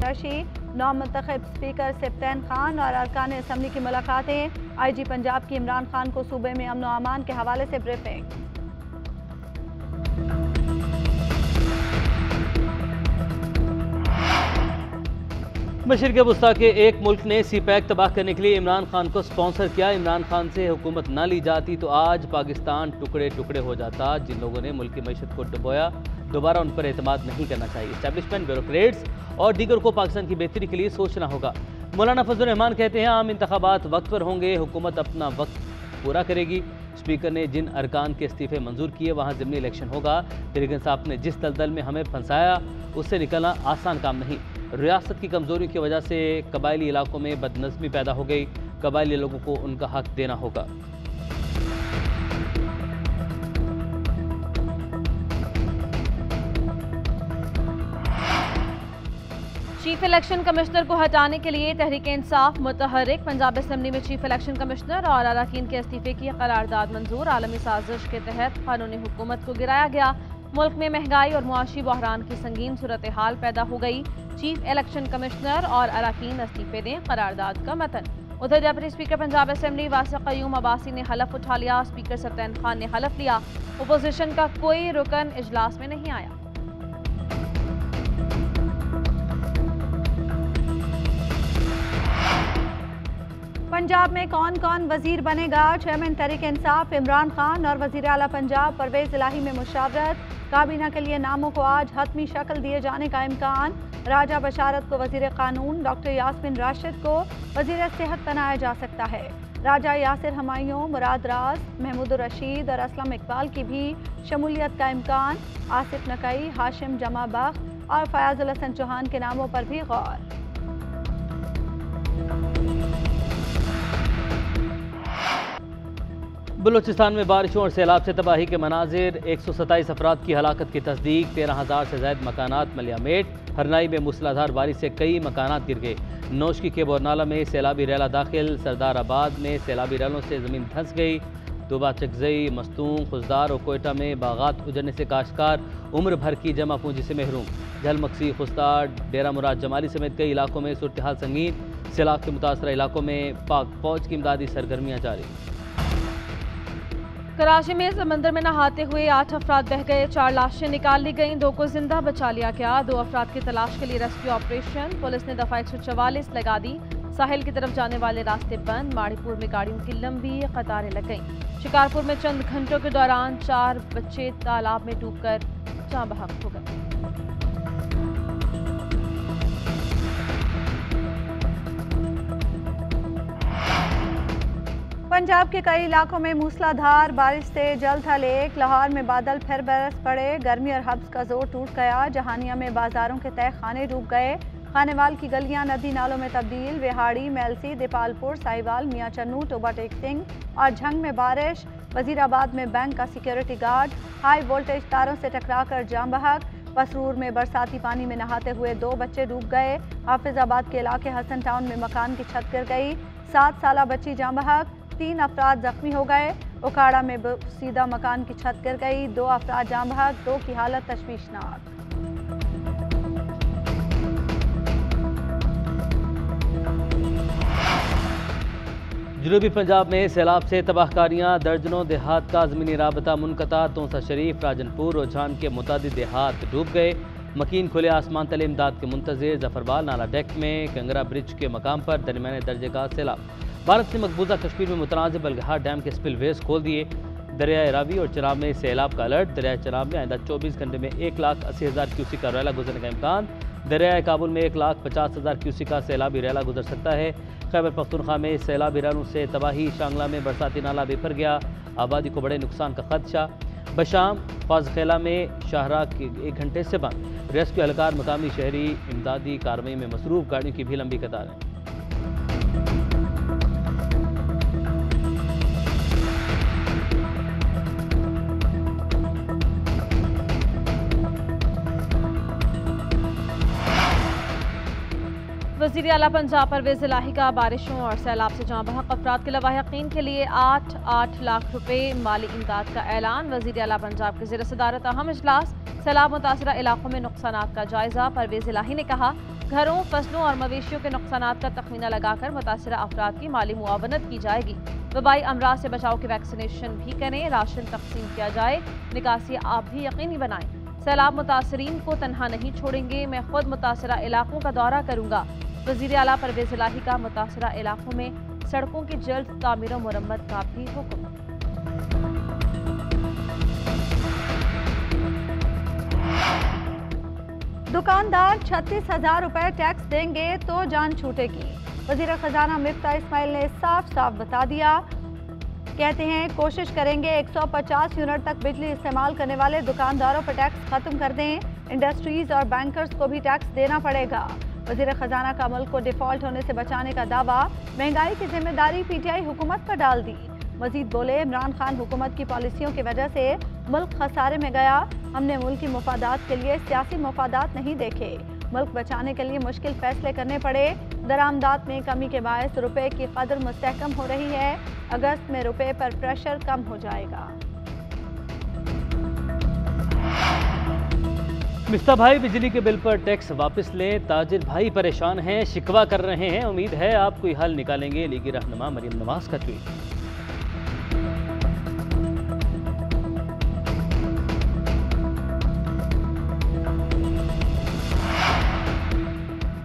सरबराशी, नौमुंतखब speaker सिफ्तैन Khan और अरकान assembly की मुलाकातें। IG पंजाब की इमरान खान को सूबे में अमन व अमान के हवाले से ब्रीफिंग। मशरिक़ वस्ता के एक मुल्क ने CPEC तबाह करने के लिए इमरान खान को स्पॉन्सर किया। इमरान खान से हुकूमत न ली जाती तो आज पाकिस्तान टुकड़े टुकड़े हो जाता। जिन लोगों ने मुल्क की मईशत को डुबोया, दोबारा उन पर एतमाद नहीं करना चाहिए। इस्टेब्लिशमेंट, ब्यूरोक्रेट्स और दीगर को पाकिस्तान की बेहतरी के लिए सोचना होगा। मौलाना फजलुर रहमान कहते हैं आम इंतखाबात वक्त पर होंगे, हुकूमत अपना वक्त पूरा करेगी। स्पीकर ने जिन अरकान के इस्तीफे मंजूर किए वहाँ ज़िमनी इलेक्शन होगा। लेकिन साहब ने जिस दलदल में हमें फंसाया उससे निकलना आसान काम नहीं। रियासत की कमज़ोरी की वजह से कबायली इलाकों में बदनज़मी पैदा हो गई। कबायली लोगों को उनका हक देना होगा। चीफ इलेक्शन कमिश्नर को हटाने के लिए तहरीक इंसाफ मुतहर्रिक। पंजाब असम्बली में चीफ इलेक्शन कमिश्नर और अरकान के इस्तीफे की करारदाद मंजूर। आलमी साजिश के तहत कानूनी हुकूमत को गिराया गया। मुल्क में महंगाई और मुआशी बहरान की संगीन सूरत हाल पैदा हो गई। चीफ इलेक्शन कमिश्नर और अरकान इस्तीफे दें, करारदाद का मतन। उधर deputy speaker Punjab assembly वासिक Qayyum Abbasi ने हलफ उठा लिया। स्पीकर सिफ्तैन खान ने हलफ लिया। अपोजिशन का कोई रुकन इजलास में नहीं आया। पंजाब में कौन कौन वजीर बनेगा? चेयरमैन तहरीक इंसाफ इमरान खान और वजीर आला पंजाब परवेज इलाही में मुशावरत। काबीना के लिए नामों को आज हतमी शक्ल दिए जाने का इम्कान। राजा बशारत को वजीर कानून, डॉक्टर यास्मीन राशिद को वजीर सेहत बनाया जा सकता है। राजा यासिर हमायूं, मुराद राज, महमूद रशीद और असलम इकबाल की भी शमूलियत का इम्कान। आसिफ नकई, हाशिम जमा बख्त और फयाजुल हसन चौहान के नामों पर भी गौर। बलूचिस्तान में बारिशों और सैलाब से तबाही के मनाजिर। 127 अफराद की हलाकत की तस्दीक। 13,000 से ज़ायद मकानात मलियामेट। हरनाई में मूसलाधार बारिश से कई मकानात गिर गए। नौशकी के बोरनाला में सैलाबी रैला दाखिल। सरदाराबाद में सैलाबी रैलों से ज़मीन धंस गई। दुबा चकजई, मस्तूंग, खुजदार और कोयटा में बागात उजड़ने से काश्तकार उम्र भर की जमा पूंजी से महरूम। झलमक्सी, खुस्तार, डेरा मुराद जमाली समेत कई इलाकों में सूरत हाल संगीन। सैलाब के मुतासरा इलाकों में पाक फौज की इमदादी सरगर्मियाँ जारी। कराची में समंदर में नहाते हुए 8 अफराद बह गए। 4 लाशें निकाल ली गईं, 2 को जिंदा बचा लिया गया। 2 अफराद की तलाश के लिए रेस्क्यू ऑपरेशन। पुलिस ने दफा 144 लगा दी। साहिल की तरफ जाने वाले रास्ते बंद। माड़ीपुर में गाड़ियों की लंबी कतारें लग गईं। शिकारपुर में चंद घंटों के दौरान 4 बच्चे तालाब में डूबकर जाँ बहक हो गए। पंजाब के कई इलाकों में मूसलाधार बारिश से जल थल एक। लाहौर में बादल फिर बरस पड़े। गर्मी और हब्स का जोर टूट गया। जहानिया में बाजारों के तय खाने डूब गए। खानेवाल की गलियां नदी नालों में तब्दील। विहाड़ी, मेलसी, दीपालपुर, साहिवाल, मियाँ चन्नू, टोबा टेक सिंह और झंग में बारिश। वजीराबाद में बैंक का सिक्योरिटी गार्ड हाई वोल्टेज तारों से टकराकर जाम बहक। पसरूर में बरसाती पानी में नहाते हुए 2 बच्चे डूब गए। हाफिजाबाद के इलाके हसन टाउन में मकान की छत गिर गई। 7 साला बच्ची जाम बहक। 3 अफराद जख्मी हो गए। उकाड़ा में सीधा मकान की छत गिर गई। 2 अफराद जाम बहक, 2 की हालत तशवीशनाक। जनूबी पंजाब में सैलाब से तबाहकारियाँ। दर्जनों देहात का ज़मीनी राबता मुनक़ता। तोंसा शरीफ, राजनपुर और झान के मुतादिद देहात डूब गए। मकीन खुले आसमान तले इमदाद के मुंतज़िर। जफरबाल नाला डेक में कंगरा ब्रिज के मकाम पर दरमियाने दर्जे का सैलाब। भारत ने मकबूजा कश्मीर में मुतनाज़ बलगहा डैम के स्पिलवेज खोल दिए। दरियाए रावी और चनाब में सैलाब का अलर्ट। दरियाए चनाब में आइंदा 24 घंटे में 1,80,000 क्यूसी का रैला गुजरने का इम्कान। दरियाए काबुल में 1,50,000 क्यूसी का सैलाबी रैला गुजर सकता है। खैबर पख्तूनख्वा में सैलाबी रैलों से तबाही। शांगला में बरसाती नाला बिफर गया। आबादी को बड़े नुकसान का खदशा। बशाम फाजखेला में शाहरा के 1 घंटे से बंद। रेस्क्यू एहलकार, मकामी शहरी इमदादी कार्रवाई में मसरूफ। गाड़ियों की भी लंबी कतारें। वज़ीर आला पंजाब परवेज इलाही का बारिशों और सैलाब से जाँ बहक अफराद के लवाहिकीन के लिए 8 लाख रुपए माली इमदाद का ऐलान। वज़ीर आला पंजाब के ज़ेर सदारत अहम इजलास। सैलाब मुतासरा इलाकों में नुकसानात का जायजा। परवेज इलाही ने कहा घरों, फसलों और मवेशियों के नुकसानात का तखमीना लगाकर मुतासरा अफराद की माली मुआवनत की जाएगी। वबाई अमराज से बचाव के वैक्सीनेशन भी करें, राशन तकसीम किया जाए, निकासी आप भी यकीनी बनाएं। सैलाब मुतासरीन को तनहा नहीं छोड़ेंगे, मैं खुद मुतासरा इलाकों का दौरा करूंगा। वज़ीर आला परवेज इलाही का मुतासरा इलाकों में सड़कों की जल्द तामीर व मुरम्मत का भी हुक्म। दुकानदार 36,000 रुपए टैक्स देंगे तो जान छूटेगी। वज़ीर खजाना मिफ्ता इस्माइल ने साफ साफ बता दिया। कहते हैं कोशिश करेंगे 150 यूनिट तक बिजली इस्तेमाल करने वाले दुकानदारों पर टैक्स खत्म कर दें। इंडस्ट्रीज और बैंकर्स को भी टैक्स देना पड़ेगा। वज़ीर खजाना का मुल्क को डिफॉल्ट होने से बचाने का दावा, महंगाई की जिम्मेदारी पीटीआई हुकूमत पर डाल दी। मजीद बोले, इमरान खान हुकूमत की पॉलिसियों की वजह से मुल्क खसारे में गया। हमने मुल्क की मुफादात के लिए सियासी मुफादात नहीं देखे। मुल्क बचाने के लिए मुश्किल फैसले करने पड़े। दरामदात में कमी के बायस रुपए की कदर मुस्तहकम हो रही है। अगस्त में रुपए पर प्रेशर कम हो जाएगा। मिफ्ता भाई बिजली के बिल पर टैक्स वापस लें। ताजिर भाई परेशान हैं, शिकवा कर रहे हैं। उम्मीद है आप कोई हल निकालेंगे। लीगी रहनुमा मरियम नवाज का ट्वीट।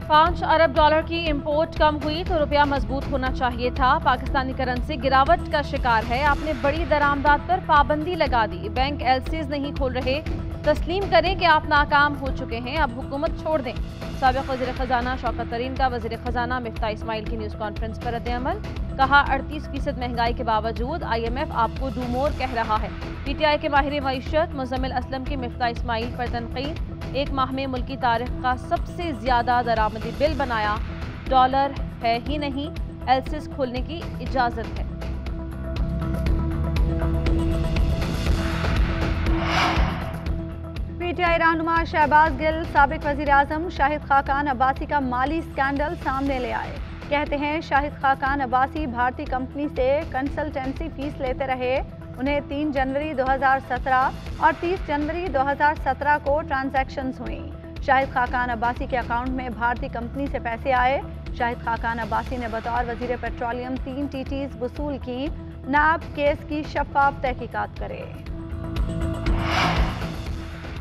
$5 अरब की इंपोर्ट कम हुई तो रुपया मजबूत होना चाहिए था। पाकिस्तानी करेंसी गिरावट का शिकार है। आपने बड़ी दरामदात पर पाबंदी लगा दी। बैंक एलसीज नहीं खोल रहे। तस्लीम करें कि आप नाकाम हो चुके हैं, अब हुकूमत छोड़ दें। साबिक़ वज़ीर ख़जाना शौकत तरीन का वज़ीर ख़जाना मिफ्ता इस्माइल की न्यूज़ कॉन्फ्रेंस पर रद्द-ए-अमल। कहा 38% महंगाई के बावजूद IMF आपको डू मोर कह रहा है। PTI के माहिर मईशत मुज़म्मिल असलम की मिफ्ता इस्माइल पर तनकीद। एक माह में मुल्की तारीख का सबसे ज्यादा दरामदी बिल बनाया। डॉलर है ही नहीं, एलसीज खोलने की इजाजत है। पीटीआई रहनुमा शहबाज गिल साबिक वज़ीर आज़म शाहिद खाकान अब्बासी का माली स्कैंडल सामने ले आए। कहते हैं शाहिद खाकान अब्बासी भारतीय कंपनी से कंसल्टेंसी फीस लेते रहे। उन्हें 3 जनवरी 2017 और 30 जनवरी 2017 को ट्रांजैक्शंस हुई। शाहिद खाकान अब्बासी के अकाउंट में भारतीय कंपनी से पैसे आए। शाहिद खाकान अब्बासी ने बतौर वज़ीर पेट्रोलियम 3 TTs वसूल की। नाब केस की शफाफ तहकीकात करे।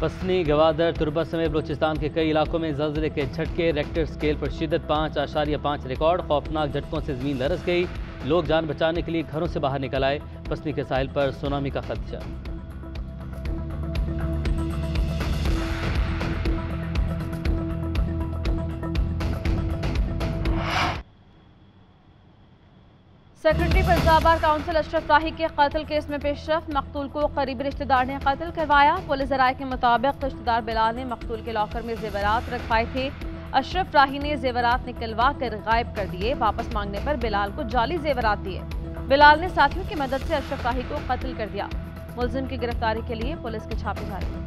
पसनी, गवादर, तुरबा समेत बलूचिस्तान के कई इलाकों में ज़लज़ले के झटके। रेक्टर स्केल पर शिद्दत 5.5 रिकॉर्ड। खौफनाक झटकों से ज़मीन लरज़ गई। लोग जान बचाने के लिए घरों से बाहर निकल आए। पसनी के साहिल पर सुनामी का खदशा। Secretary Punjab bar council Ashraf Rahi के कत्ल केस में पेशरफ। मकतूल को करीबी रिश्तेदार ने कत्ल करवाया। पुलिस ज़राए के मुताबिक रिश्तेदार बिलाल ने मकतूल के लॉकर में जेवरात रखवाए थे। अशरफ राही ने जेवरात निकलवा कर गायब कर दिए। वापस मांगने पर बिलाल को जाली जेवरात दिए। बिलाल ने साथियों की मदद से अशरफ राही को कत्ल कर दिया। मुलजिम की गिरफ्तारी के लिए पुलिस के छापे जारी।